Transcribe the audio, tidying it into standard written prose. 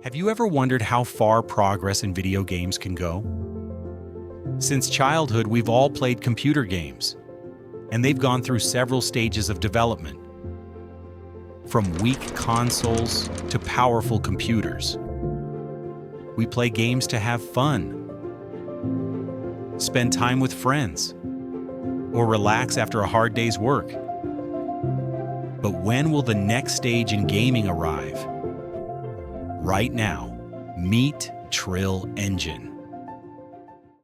Have you ever wondered how far progress in video games can go? Since childhood, we've all played computer games, and they've gone through several stages of development. From weak consoles to powerful computers. We play games to have fun, spend time with friends, or relax after a hard day's work. But when will the next stage in gaming arrive? Right now, meet Trill Engine.